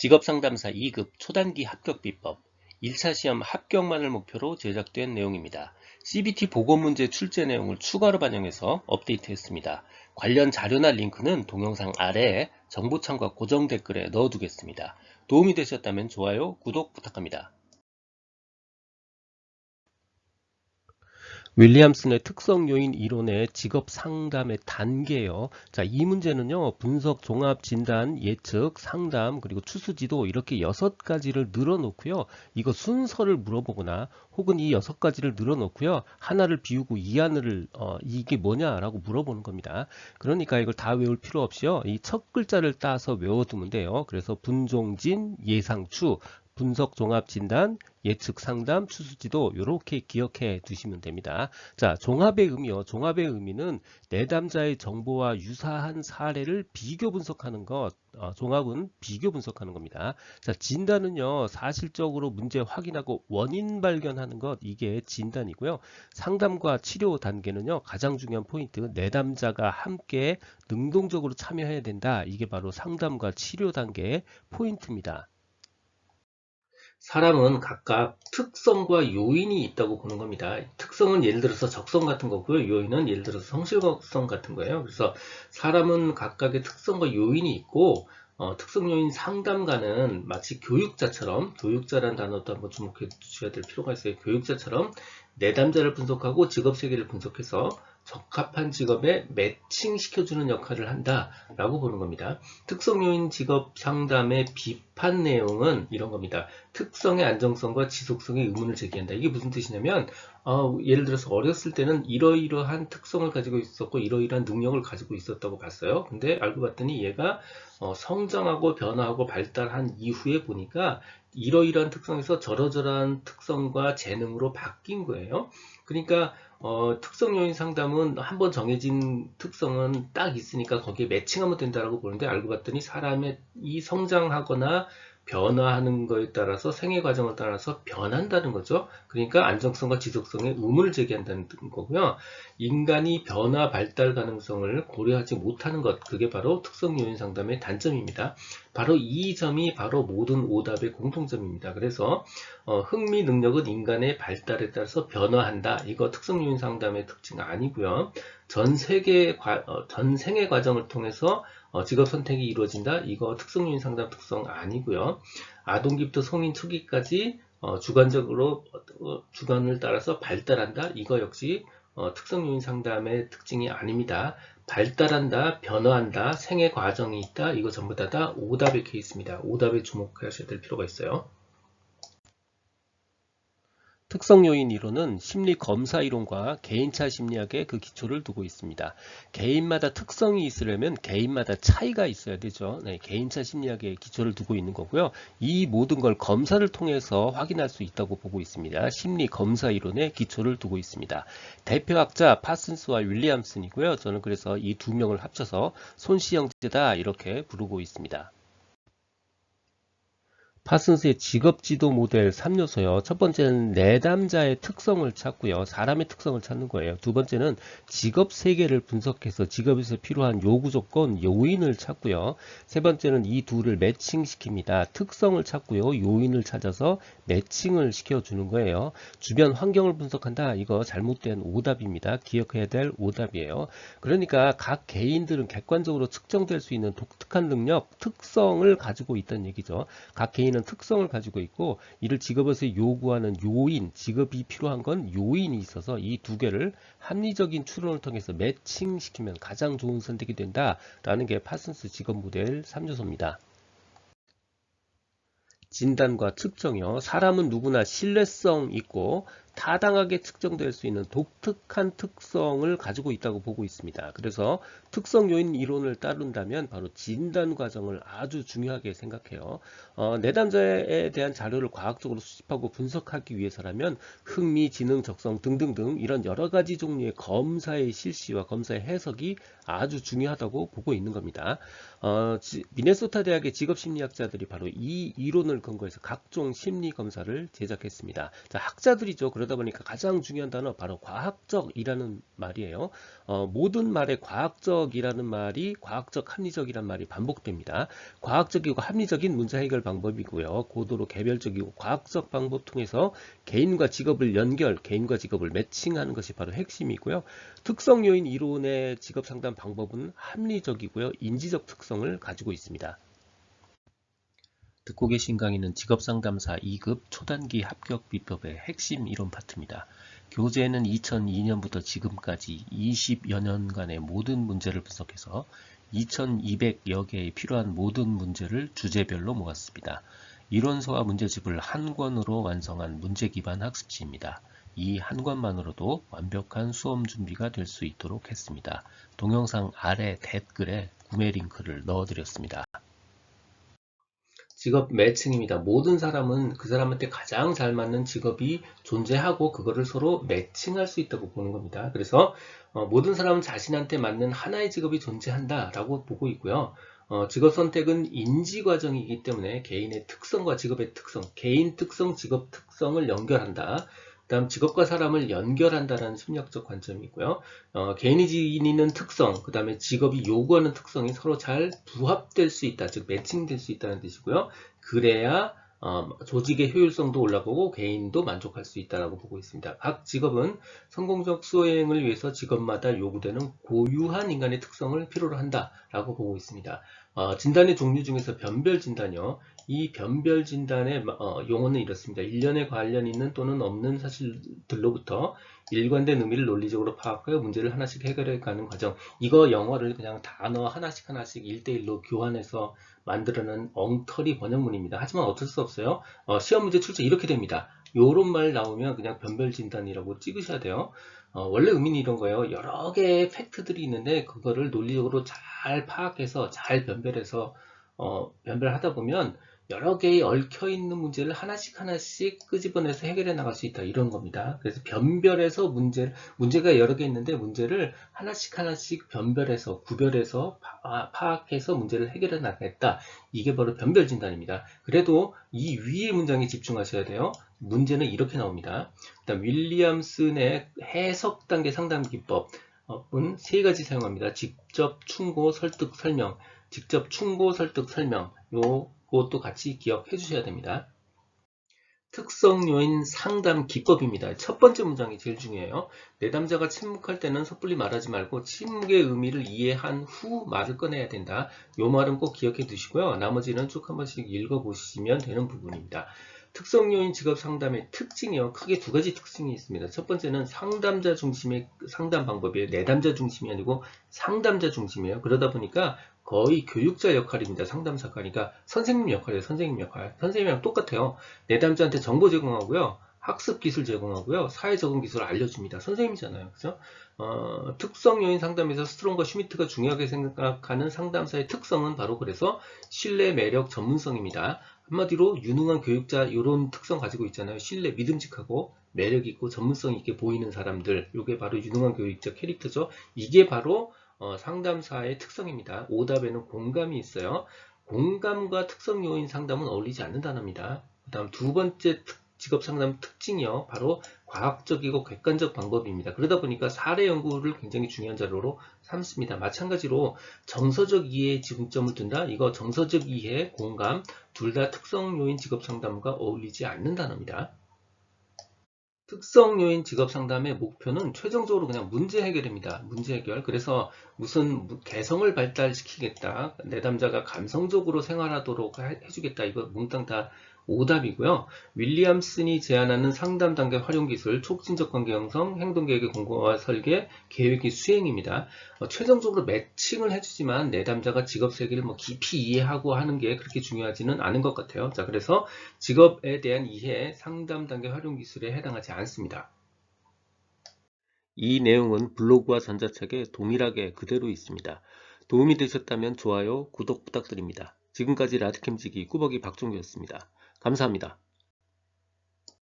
직업상담사 2급 초단기 합격 비법 1차 시험 합격만을 목표로 제작된 내용입니다. CBT 보고문제 출제 내용을 추가로 반영해서 업데이트했습니다. 관련 자료나 링크는 동영상 아래에 정보창과 고정 댓글에 넣어두겠습니다. 도움이 되셨다면 좋아요, 구독 부탁합니다. 윌리엄슨의 특성 요인 이론의 직업 상담의 단계요. 자, 이 문제는요, 분석, 종합, 진단, 예측, 상담, 그리고 추수지도 이렇게 6가지를 늘어놓고요. 이거 순서를 물어보거나 혹은 이 6가지를 늘어놓고요. 하나를 비우고 이 하나를 이게 뭐냐라고 물어보는 겁니다. 그러니까 이걸 다 외울 필요 없이요. 이 첫 글자를 따서 외워두면 돼요. 그래서 분종진, 예상추, 분석, 종합, 진단, 예측, 상담, 추수지도 이렇게 기억해 두시면 됩니다. 자, 종합의 의미요. 종합의 의미는 내담자의 정보와 유사한 사례를 비교 분석하는 것. 종합은 비교 분석하는 겁니다. 자, 진단은요. 사실적으로 문제 확인하고 원인 발견하는 것. 이게 진단이고요. 상담과 치료 단계는요. 가장 중요한 포인트. 내담자가 함께 능동적으로 참여해야 된다. 이게 바로 상담과 치료 단계의 포인트입니다. 사람은 각각 특성과 요인이 있다고 보는 겁니다. 특성은 예를 들어서 적성 같은 거고요. 요인은 예를 들어서 성실성 같은 거예요. 그래서 사람은 각각의 특성과 요인이 있고 특성 요인 상담가는 마치 교육자라는 단어도 한번 주목해 주셔야 될 필요가 있어요. 교육자처럼 내담자를 분석하고 직업 세계를 분석해서 적합한 직업에 매칭시켜주는 역할을 한다라고 보는 겁니다. 특성 요인 직업 상담의 비판 내용은 이런 겁니다. 특성의 안정성과 지속성의 의문을 제기한다. 이게 무슨 뜻이냐면 예를 들어서 어렸을 때는 이러이러한 특성을 가지고 있었고 이러이러한 능력을 가지고 있었다고 봤어요. 근데 알고 봤더니 얘가 성장하고 변화하고 발달한 이후에 보니까 이러이러한 특성에서 저러저러한 특성과 재능으로 바뀐 거예요. 그러니까 특성 요인 상담은 한번 정해진 특성은 딱 있으니까 거기에 매칭하면 된다고 보는데 알고 봤더니 사람의 이 성장하거나 변화하는 거에 따라서 생애 과정을 따라서 변한다는 거죠. 그러니까 안정성과 지속성에 의문을 제기한다는 거고요. 인간이 변화 발달 가능성을 고려하지 못하는 것, 그게 바로 특성 요인 상담의 단점입니다. 바로 이 점이 바로 모든 오답의 공통점입니다. 그래서 흥미 능력은 인간의 발달에 따라서 변화한다. 이거 특성 요인 상담의 특징 아니고요. 전 생애 과정을 통해서 직업 선택이 이루어진다. 이거 특성 요인 상담 특성 아니고요. 아동기부터 성인 초기까지 주관적으로 주관을 따라서 발달한다. 이거 역시 특성 요인 상담의 특징이 아닙니다. 발달한다, 변화한다, 생애 과정이 있다. 이거 전부 다 오답의 케이스입니다. 오답에 주목하셔야 될 필요가 있어요. 특성 요인 이론은 심리 검사 이론과 개인차 심리학의 그 기초를 두고 있습니다. 개인마다 특성이 있으려면 개인마다 차이가 있어야 되죠. 네, 개인차 심리학의 기초를 두고 있는 거고요. 이 모든 걸 검사를 통해서 확인할 수 있다고 보고 있습니다. 심리 검사 이론의 기초를 두고 있습니다. 대표학자 파슨스와 윌리엄슨이고요. 저는 그래서 이 두 명을 합쳐서 손시형제다 이렇게 부르고 있습니다. 파슨스의 직업지도 모델 3요소요. 첫 번째는 내담자의 특성을 찾고요. 사람의 특성을 찾는 거예요. 두 번째는 직업 세계를 분석해서 직업에서 필요한 요구 조건, 요인을 찾고요. 세 번째는 이 둘을 매칭시킵니다. 특성을 찾고요. 요인을 찾아서 매칭을 시켜주는 거예요. 주변 환경을 분석한다. 이거 잘못된 오답입니다. 기억해야 될 오답이에요. 그러니까 각 개인들은 객관적으로 측정될 수 있는 독특한 능력, 특성을 가지고 있다는 얘기죠. 각 개인은 특성을 가지고 있고 이를 직업에서 요구하는 요인, 직업이 필요한 건 요인이 있어서 이 두 개를 합리적인 추론을 통해서 매칭시키면 가장 좋은 선택이 된다라는 게 파슨스 직업 모델 3요소입니다. 진단과 측정이요. 사람은 누구나 신뢰성 있고 타당하게 측정될 수 있는 독특한 특성을 가지고 있다고 보고 있습니다. 그래서 특성 요인 이론을 따른다면 바로 진단 과정을 아주 중요하게 생각해요. 내담자에 대한 자료를 과학적으로 수집하고 분석하기 위해서라면 흥미, 지능, 적성 등등등 이런 여러 가지 종류의 검사의 실시와 검사의 해석이 아주 중요하다고 보고 있는 겁니다. 미네소타 대학의 직업심리학자들이 바로 이 이론을 근거해서 각종 심리 검사를 제작했습니다. 자, 학자들이죠. 그러다 그러다 보니까 가장 중요한 단어 바로 과학적이라는 말이에요. 모든 말에 과학적이라는 말이 과학적, 합리적이란 말이 반복됩니다. 과학적이고 합리적인 문제 해결 방법이고요. 고도로 개별적이고 과학적 방법 통해서 개인과 직업을 개인과 직업을 매칭하는 것이 바로 핵심이고요. 특성 요인 이론의 직업 상담 방법은 합리적이고요. 인지적 특성을 가지고 있습니다. 듣고 계신 강의는 직업상담사 2급 초단기 합격 비법의 핵심 이론 파트입니다. 교재에는 2002년부터 지금까지 20여 년간의 모든 문제를 분석해서 2200여 개의 필요한 모든 문제를 주제별로 모았습니다. 이론서와 문제집을 한 권으로 완성한 문제 기반 학습지입니다. 이 한 권만으로도 완벽한 수험 준비가 될 수 있도록 했습니다. 동영상 아래 댓글에 구매 링크를 넣어드렸습니다. 직업 매칭입니다. 모든 사람은 그 사람한테 가장 잘 맞는 직업이 존재하고 그거를 서로 매칭할 수 있다고 보는 겁니다. 그래서 모든 사람은 자신한테 맞는 하나의 직업이 존재한다라고 보고 있고요. 직업 선택은 인지 과정이기 때문에 개인의 특성과 직업의 특성, 개인 특성, 직업 특성을 연결한다. 그다음 직업과 사람을 연결한다라는 심리학적 관점이 있고요. 개인이 지니는 특성, 그 다음에 직업이 요구하는 특성이 서로 잘 부합될 수 있다, 즉 매칭될 수 있다는 뜻이고요. 그래야 조직의 효율성도 올라가고 개인도 만족할 수 있다고 보고 있습니다. 각 직업은 성공적 수행을 위해서 직업마다 요구되는 고유한 인간의 특성을 필요로 한다라고 보고 있습니다. 진단의 종류 중에서 변별 진단이요. 이 변별 진단의 용어는 이렇습니다. 일련에 관련 있는 또는 없는 사실들로부터 일관된 의미를 논리적으로 파악하여 문제를 하나씩 해결해 가는 과정. 이거 영어를 그냥 단어 하나씩 1대1로 교환해서 만들어낸 엉터리 번역문입니다. 하지만 어쩔 수 없어요. 시험 문제 출제 이렇게 됩니다. 요런 말 나오면 그냥 변별 진단이라고 찍으셔야 돼요. 원래 의미는 이런 거예요. 여러 개의 팩트들이 있는데 그거를 논리적으로 잘 파악해서 잘 변별해서 변별하다 보면 여러 개의 얽혀있는 문제를 하나씩 끄집어내서 해결해 나갈 수 있다 이런 겁니다. 그래서 변별해서 문제가 여러 개 있는데 문제를 하나씩 변별해서 구별해서 파악해서 문제를 해결해 나가겠다. 이게 바로 변별 진단입니다. 그래도 이 위의 문장에 집중하셔야 돼요. 문제는 이렇게 나옵니다. 일단 윌리엄슨의 해석 단계 상담 기법은 세 가지 사용합니다. 직접, 충고, 설득, 설명. 직접, 충고, 설득, 설명. 요것도 같이 기억해 주셔야 됩니다. 특성 요인 상담 기법입니다. 첫 번째 문장이 제일 중요해요. 내담자가 침묵할 때는 섣불리 말하지 말고 침묵의 의미를 이해한 후 말을 꺼내야 된다. 요 말은 꼭 기억해 두시고요. 나머지는 쭉 한 번씩 읽어보시면 되는 부분입니다. 특성 요인 직업 상담의 특징이요. 크게 두 가지 특징이 있습니다. 첫 번째는 상담자 중심의 상담 방법이에요. 내담자 중심이 아니고 상담자 중심이에요. 그러다 보니까 거의 교육자 역할입니다. 상담사가. 그러니까 선생님 역할이에요. 선생님 역할. 선생님이랑 똑같아요. 내담자한테 정보 제공하고요. 학습 기술 제공하고요. 사회 적응 기술을 알려줍니다. 선생님이잖아요. 그죠? 특성 요인 상담에서 스트롱과 슈미트가 중요하게 생각하는 상담사의 특성은 바로 그래서 신뢰, 매력, 전문성입니다. 한마디로 유능한 교육자 이런 특성 가지고 있잖아요. 신뢰, 믿음직하고 매력 있고 전문성 있게 보이는 사람들. 이게 바로 유능한 교육자 캐릭터죠. 이게 바로 상담사의 특성입니다. 오답에는 공감이 있어요. 공감과 특성 요인 상담은 어울리지 않는 단어입니다. 그 다음 두 번째 직업 상담 특징이요. 바로 과학적이고 객관적 방법입니다. 그러다 보니까 사례 연구를 굉장히 중요한 자료로 삼습니다. 마찬가지로 정서적 이해에 중점을 둔다. 이거 정서적 이해, 공감 둘 다 특성 요인 직업 상담과 어울리지 않는 단어입니다. 특성 요인 직업 상담의 목표는 최종적으로 그냥 문제 해결입니다. 문제 해결. 그래서 무슨 개성을 발달시키겠다. 내담자가 감성적으로 생활하도록 해주겠다. 이거 몽땅 다 오답이고요. 윌리엄슨이 제안하는 상담 단계 활용 기술, 촉진적 관계 형성, 행동 계획의 공고와 설계, 계획의 수행입니다. 최종적으로 매칭을 해주지만 내담자가 직업 세계를 깊이 이해하고 하는 게 그렇게 중요하지는 않은 것 같아요. 자, 그래서 직업에 대한 이해, 상담 단계 활용 기술에 해당하지 않습니다. 이 내용은 블로그와 전자책에 동일하게 그대로 있습니다. 도움이 되셨다면 좋아요, 구독 부탁드립니다. 지금까지 라드캠지기 꾸벅이 박종규였습니다. 감사합니다.